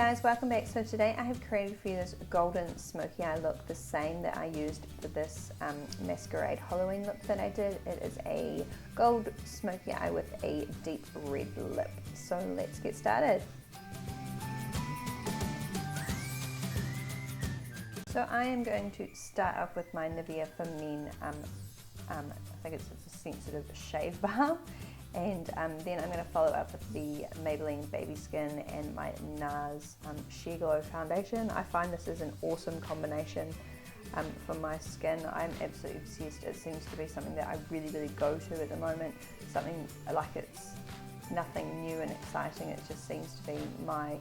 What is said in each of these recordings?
guys, welcome back. So today I have created for you this golden smoky eye look, the same that I used for this masquerade Halloween look that I did. It is a gold smoky eye with a deep red lip. So let's get started. So I am going to start off with my Nivea for Men, I think it's a sensitive shave balm. And then I'm going to follow up with the Maybelline Baby Skin and my NARS Sheer Glow Foundation. I find this is an awesome combination for my skin. I'm absolutely obsessed. It seems to be something that I really go to at the moment. Something like it's nothing new and exciting. It just seems to be my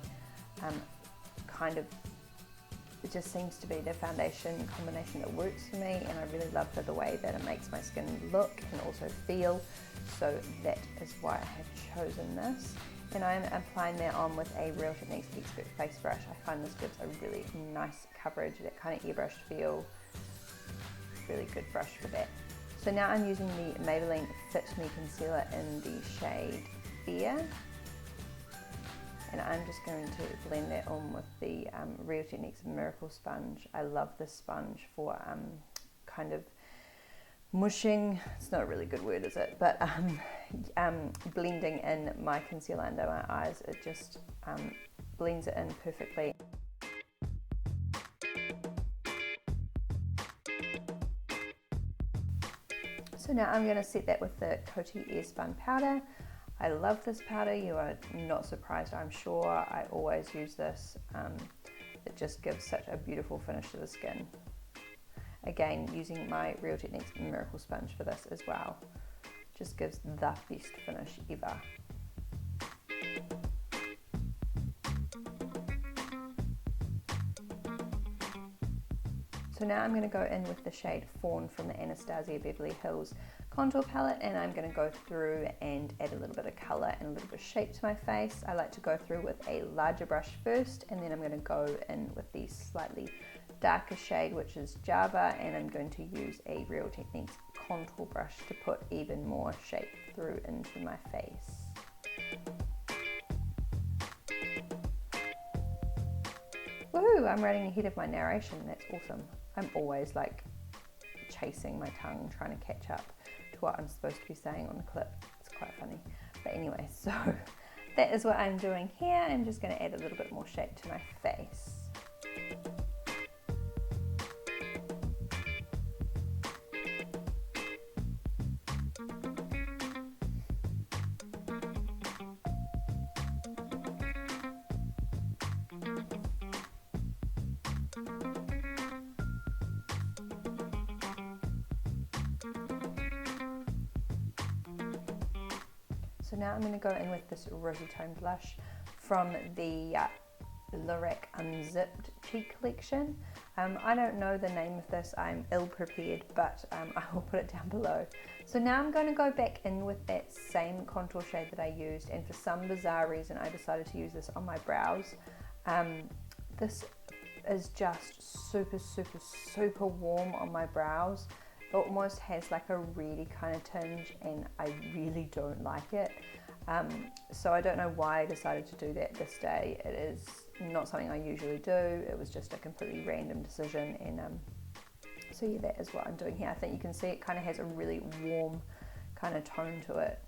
it just seems to be the foundation combination that works for me, and I really love the way that it makes my skin look and also feel. So that is why I have chosen this, and I'm applying that on with a Real Techniques Expert face brush. I find this gives a really nice coverage, that kind of airbrushed feel. Really good brush for that. So now I'm using the Maybelline Fit Me Concealer in the shade Fair, and I'm just going to blend that on with the Real Techniques Miracle Sponge. I love this sponge for kind of mushing, it's not a really good word, is it? But blending in my concealer under my eyes. It just blends it in perfectly. So now I'm going to set that with the Coty Airspun powder. I love this powder, you are not surprised, I'm sure. I always use this. It just gives such a beautiful finish to the skin. Again, using my Real Techniques Miracle Sponge for this as well. Just gives the best finish ever. So now I'm going to go in with the shade Fawn from the Anastasia Beverly Hills contour palette, and I'm going to go through and add a little bit of colour and a little bit of shape to my face. I like to go through with a larger brush first, and then I'm going to go in with the slightly darker shade, which is Java, and I'm going to use a Real Techniques contour brush to put even more shape through into my face. Woohoo! I'm running ahead of my narration, that's awesome. I'm always like chasing my tongue, trying to catch up to what I'm supposed to be saying on the clip. It's quite funny. But anyway, so that is what I'm doing here. I'm just going to add a little bit more shape to my face. So now I'm going to go in with this rosy tone blush from the Lorac Unzipped Cheek Collection. I don't know the name of this, I'm ill prepared, but I will put it down below. So now I'm going to go back in with that same contour shade that I used, and for some bizarre reason I decided to use this on my brows. This is just super warm on my brows. It almost has like a reddy kind of tinge, and I really don't like it. So I don't know why I decided to do that this day. It is not something I usually do. It was just a completely random decision, and so yeah, that is what I'm doing here. I think you can see it kind of has a really warm kind of tone to it,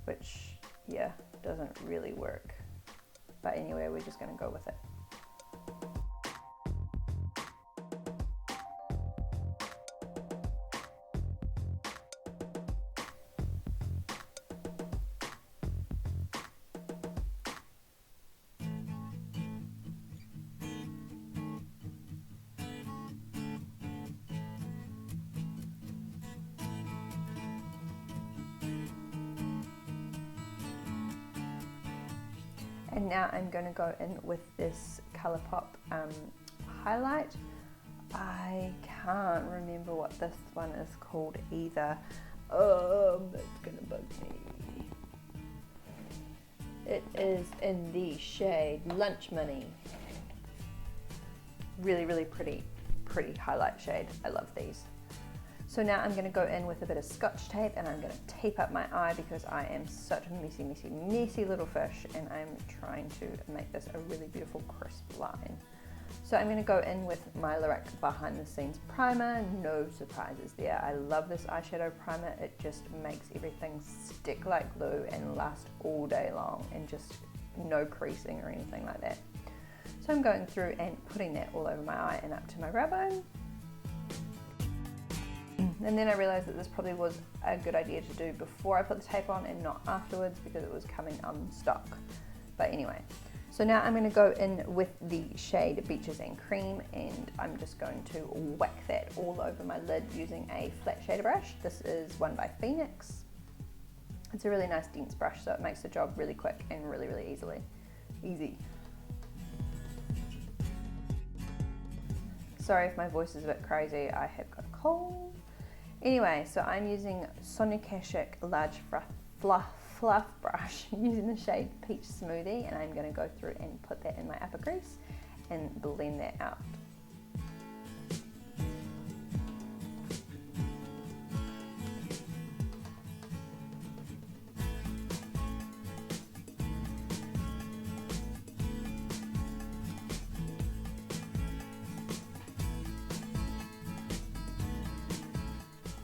which yeah, doesn't really work. But anyway, we're just going to go with it. And now I'm going to go in with this Colourpop highlight. I can't remember what this one is called either. It's going to bug me. It is in the shade Lunch Money. Really pretty highlight shade. I love these. So now I'm going to go in with a bit of Scotch tape and I'm going to tape up my eye because I am such a messy little fish, and I'm trying to make this a really beautiful crisp line. So I'm going to go in with my Lorac behind the scenes primer. No surprises there. I love this eyeshadow primer. It just makes everything stick like glue and last all day long, and just no creasing or anything like that. So I'm going through and putting that all over my eye and up to my brow bone. And then I realized that this probably was a good idea to do before I put the tape on and not afterwards, because it was coming unstuck. But anyway, so now I'm going to go in with the shade Beaches and Cream, and I'm just going to whack that all over my lid using a flat shader brush. This is one by Phoenix. It's a really nice dense brush, so it makes the job really quick and really easy. Sorry if my voice is a bit crazy, I have got a cold. Anyway, so I'm using Sonia Kashuk large fluff brush using the shade Peach Smoothie, and I'm going to go through and put that in my upper crease and blend that out.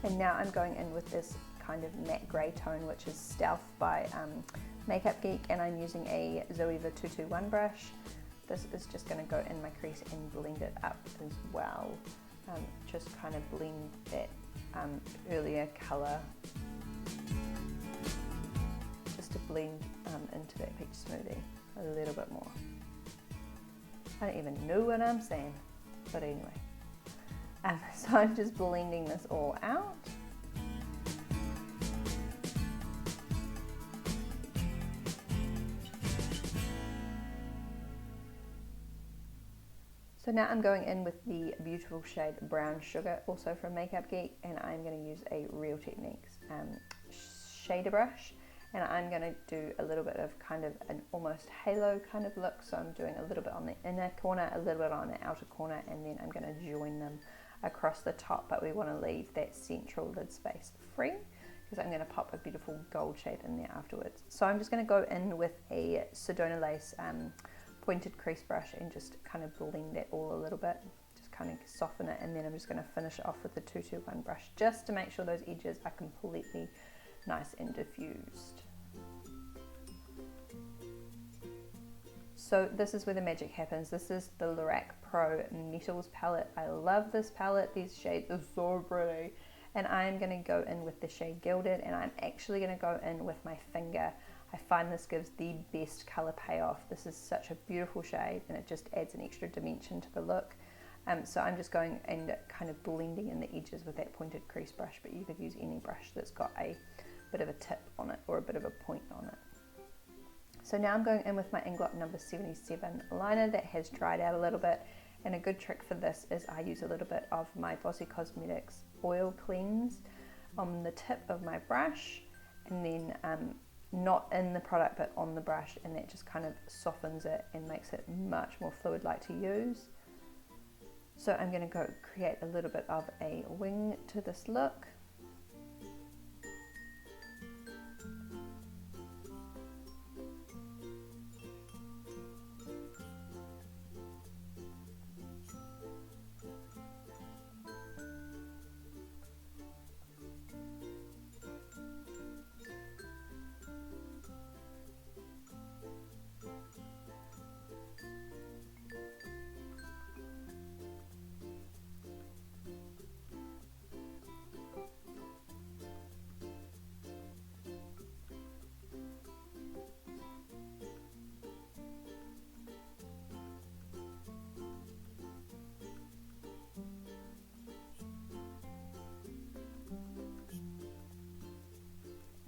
And now I'm going in with this kind of matte grey tone, which is Stealth by Makeup Geek, and I'm using a Zoeva 221 brush. This is just going to go in my crease and blend it up as well. Just kind of blend that earlier colour, just to blend into that Peach Smoothie a little bit more. I don't even know what I'm saying, but anyway. So I'm just blending this all out. So now I'm going in with the beautiful shade Brown Sugar, also from Makeup Geek, and I'm going to use a Real Techniques shader brush, and I'm going to do a little bit of kind of an almost halo kind of look. So I'm doing a little bit on the inner corner, a little bit on the outer corner, and then I'm going to join them across the top, but we want to leave that central lid space free because I'm going to pop a beautiful gold shade in there afterwards. So I'm just going to go in with a Sedona Lace pointed crease brush and just kind of blend that all a little bit, just kind of soften it, and then I'm just going to finish it off with the 221 brush just to make sure those edges are completely nice and diffused. So this is where the magic happens. This is the Lorac Pro Metals palette. I love this palette. These shades are so pretty. And I'm going to go in with the shade Gilded, and I'm actually going to go in with my finger. I find this gives the best colour payoff. This is such a beautiful shade, and it just adds an extra dimension to the look. So I'm just going and kind of blending in the edges with that pointed crease brush, but you could use any brush that's got a bit of a tip on it or a bit of a point on it. So now I'm going in with my Inglot number 77 liner that has dried out a little bit, and a good trick for this is I use a little bit of my Bossy Cosmetics Oil Cleanse on the tip of my brush, and then not in the product but on the brush, and that just kind of softens it and makes it much more fluid-like to use. So I'm going to go create a little bit of a wing to this look.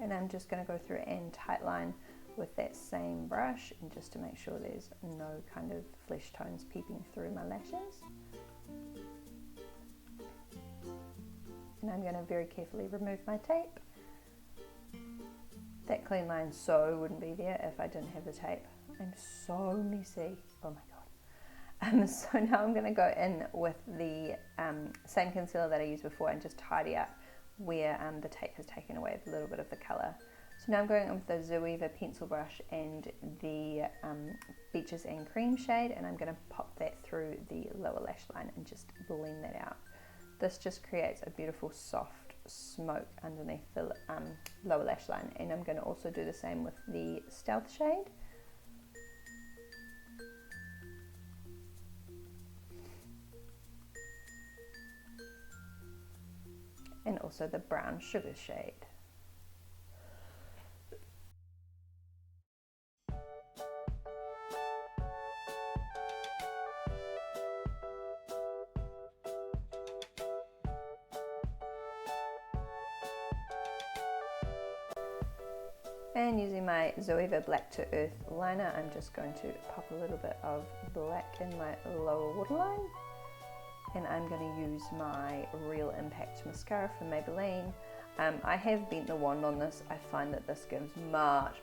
And I'm just going to go through and tightline with that same brush, and just to make sure there's no kind of flesh tones peeping through my lashes. And I'm going to very carefully remove my tape. That clean line so wouldn't be there if I didn't have the tape. I'm so messy. Oh my So now I'm going to go in with the same concealer that I used before and just tidy up where the tape has taken away a little bit of the colour. So now I'm going in with the Zoeva pencil brush and the Beaches and Cream shade, and I'm going to pop that through the lower lash line and just blend that out. This just creates a beautiful soft smoke underneath the lower lash line, and I'm going to also do the same with the Stealth shade. And also the Brown Sugar shade. And using my Zoeva Black to Earth liner, I'm just going to pop a little bit of black in my lower waterline. And I'm going to use my Real Impact mascara from Maybelline. I have bent the wand on this. I find that this gives much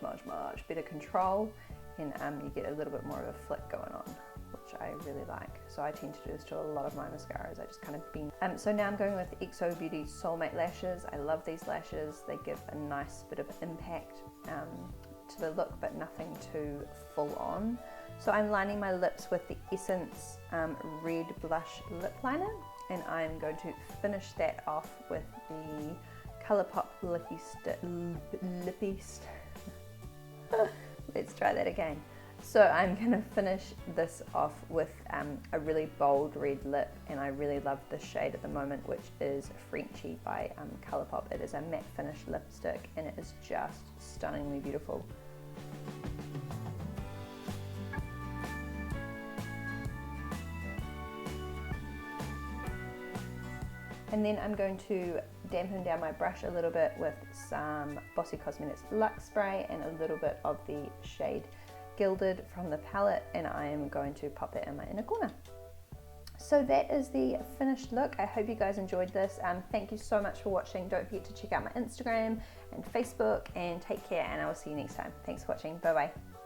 better control, and you get a little bit more of a flick going on, which I really like. So I tend to do this to a lot of my mascaras. I just kind of bend. So now I'm going with XO Beauty Soulmate lashes. I love these lashes. They give a nice bit of impact to the look, but nothing too full on. So I'm lining my lips with the Essence Red Blush Lip Liner, and I'm going to finish that off with the Colourpop Lippy Let's try that again. So I'm going to finish this off with a really bold red lip, and I really love this shade at the moment, which is Frenchy by Colourpop. It is a matte finish lipstick, and it is just stunningly beautiful. And then I'm going to dampen down my brush a little bit with some Bossy Cosmetics Luxe Spray and a little bit of the shade Gilded from the palette, and I am going to pop that in my inner corner. So that is the finished look. I hope you guys enjoyed this. Thank you so much for watching. Don't forget to check out my Instagram and Facebook, and take care, and I will see you next time. Thanks for watching. Bye bye.